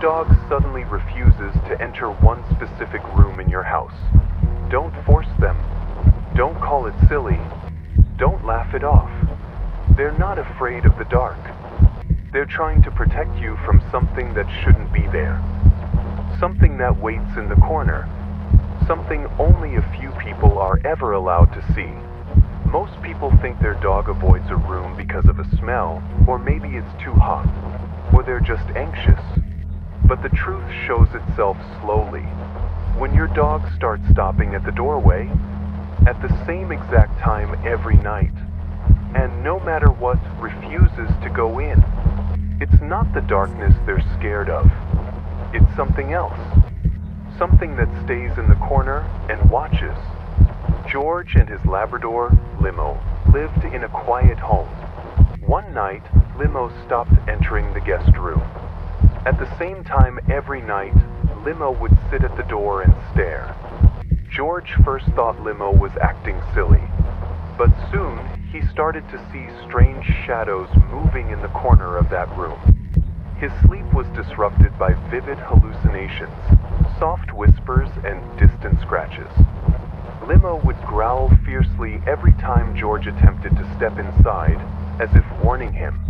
dog suddenly refuses to enter one specific room in your house. Don't force them. Don't call it silly. Don't laugh it off. They're not afraid of the dark. They're trying to protect you from something that shouldn't be there. Something that waits in the corner. Something only a few people are ever allowed to see. Most people think their dog avoids a room because of a smell, or maybe it's too hot, or they're just anxious. But the truth shows itself slowly. When your dog starts stopping at the doorway, at the same exact time every night, and no matter what, refuses to go in. It's not the darkness they're scared of. It's something else. Something that stays in the corner and watches. George and his Labrador, Limo, lived in a quiet home. One night, Limo stopped entering the guest room. At the same time every night, Limo would sit at the door and stare. George first thought Limo was acting silly, but soon he started to see strange shadows moving in the corner of that room. His sleep was disrupted by vivid hallucinations, soft whispers, and distant scratches. Limo would growl fiercely every time George attempted to step inside, as if warning him.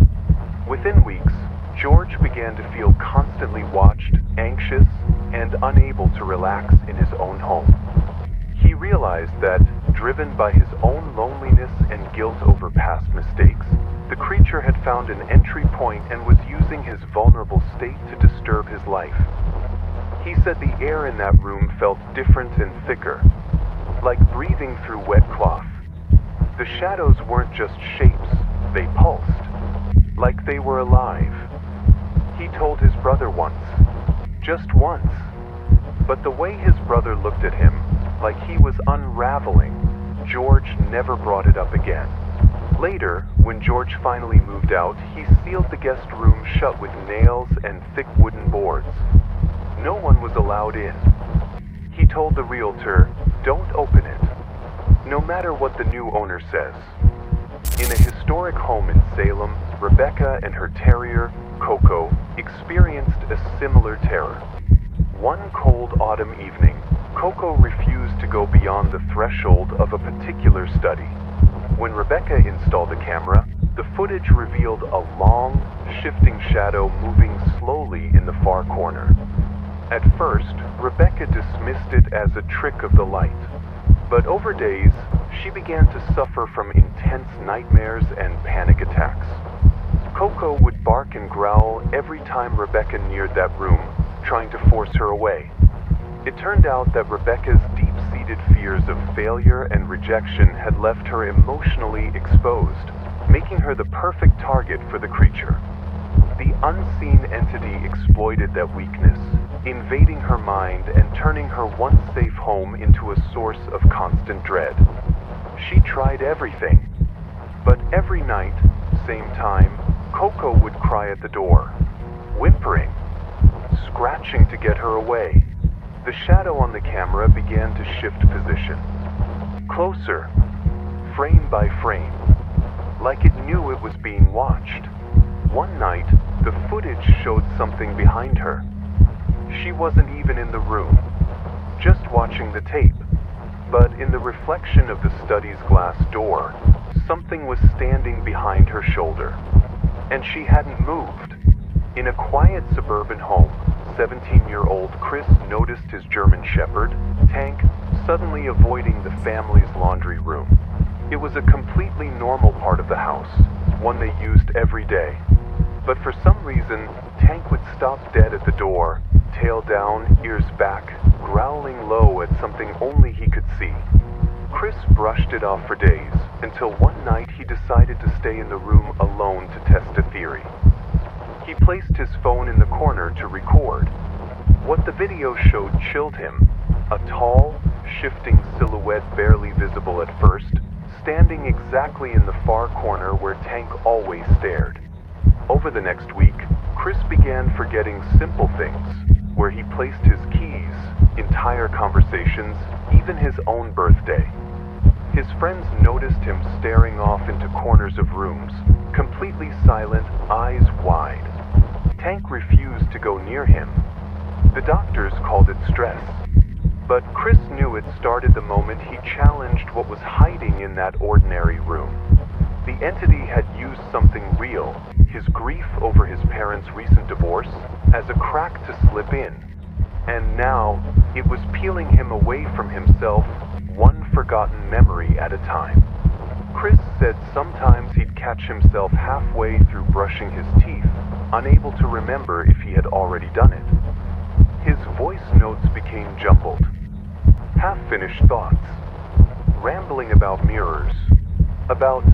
Within weeks, George began to feel constantly watched, anxious, and unable to relax in his own home. He realized that, driven by his own loneliness and guilt over past mistakes, the creature had found an entry point and was using his vulnerable state to disturb his life. He said the air in that room felt different and thicker, like breathing through wet cloth. The shadows weren't just shapes, they pulsed, like they were alive. He told his brother once, just once, but the way his brother looked at him, like he was unraveling, George never brought it up again. Later, when George finally moved out, he sealed the guest room shut with nails and thick wooden boards. No one was allowed in. He told the realtor, don't open it, no matter what the new owner says. In a historic home in Salem, Rebecca and her terrier, Koko, experienced a similar terror. One cold autumn evening, Koko refused to go beyond the threshold of a particular study. When Rebecca installed the camera, the footage revealed a long, shifting shadow moving slowly in the far corner. At first, Rebecca dismissed it as a trick of the light. But over days, she began to suffer from intense nightmares and panic attacks. Koko would bark and growl every time Rebecca neared that room, trying to force her away. It turned out that Rebecca's deep-seated fears of failure and rejection had left her emotionally exposed, making her the perfect target for the creature. The unseen entity exploited that weakness, invading her mind and turning her once safe home into a source of constant dread. She tried everything, but every night, same time, Koko would cry at the door, whimpering, scratching to get her away. The shadow on the camera began to shift position. Closer, frame by frame, like it knew it was being watched. One night, the footage showed something behind her. She wasn't even in the room, just watching the tape. But in the reflection of the study's glass door, something was standing behind her shoulder. And she hadn't moved. In a quiet suburban home, 17-year-old Chris noticed his German Shepherd, Tank, suddenly avoiding the family's laundry room. It was a completely normal part of the house, one they used every day. But for some reason, Tank would stop dead at the door, tail down, ears back, growling low at something only he could see. Chris brushed it off for days, until one night he decided to stay in the room alone to test a theory. He placed his phone in the corner to record. What the video showed chilled him. A tall, shifting silhouette barely visible at first, standing exactly in the far corner where Tank always stared. Over the next week, Chris began forgetting simple things, where he placed his keys, entire conversations, even his own birthday. His friends noticed him staring off into corners of rooms, completely silent, eyes wide. Tank refused to go near him. The doctors called it stress. But Chris knew it started the moment he challenged what was hiding in that ordinary room. The entity had used something real, his grief over his parents' recent divorce, as a crack to slip in. And now, it was peeling him away from himself, one forgotten memory at a time. Chris said sometimes he'd catch himself halfway through brushing his teeth, unable to remember if he had already done it. His voice notes became jumbled. Half-finished thoughts, rambling about mirrors, about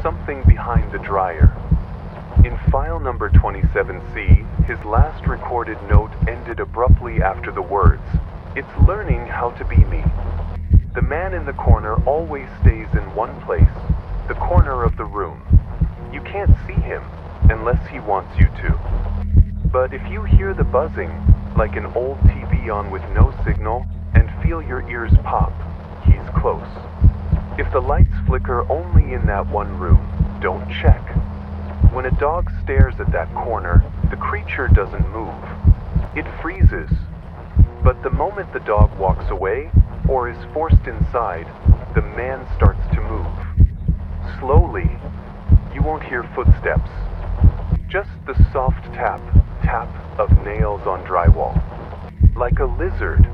something behind the dryer. In file number 27C, his last recorded note ended abruptly after the words, "It's learning how to be me." The man in the corner always stays in one place, the corner of the room. You can't see him unless he wants you to. But if you hear the buzzing, like an old TV on with no signal, and feel your ears pop, he's close. If the lights flicker only in that one room, don't check. When a dog stares at that corner, the creature doesn't move. It freezes. But the moment the dog walks away, or is forced inside, the man starts to move. Slowly, you won't hear footsteps. Just the soft tap of nails on drywall. Like a lizard,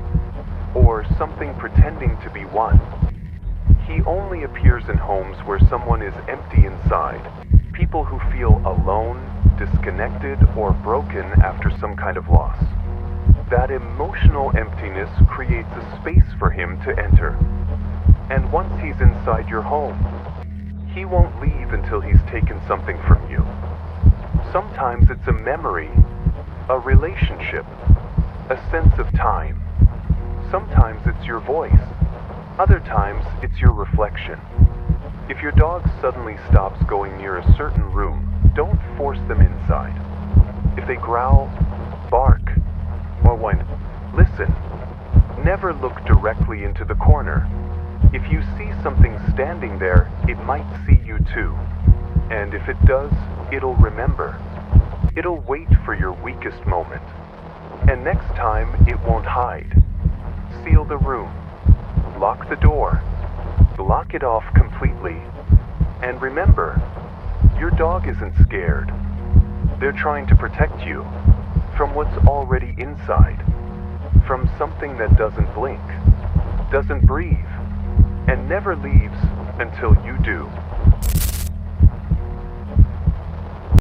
or something pretending to be one. He only appears in homes where someone is empty inside. People who feel alone, disconnected, or broken after some kind of loss. That emotional emptiness creates a space for him to enter. And once he's inside your home, he won't leave until he's taken something from you. Sometimes it's a memory, a relationship, a sense of time. Sometimes it's your voice. Other times it's your reflection. If your dog suddenly stops going near a certain room, don't force them inside. If they growl, bark, or whine, listen. Never look directly into the corner. If you see something standing there, it might see you too. And if it does, it'll remember. It'll wait for your weakest moment. And next time, it won't hide. Seal the room. Lock the door. Block it off completely. And remember, your dog isn't scared. They're trying to protect you from what's already inside. From something that doesn't blink, doesn't breathe, and never leaves until you do.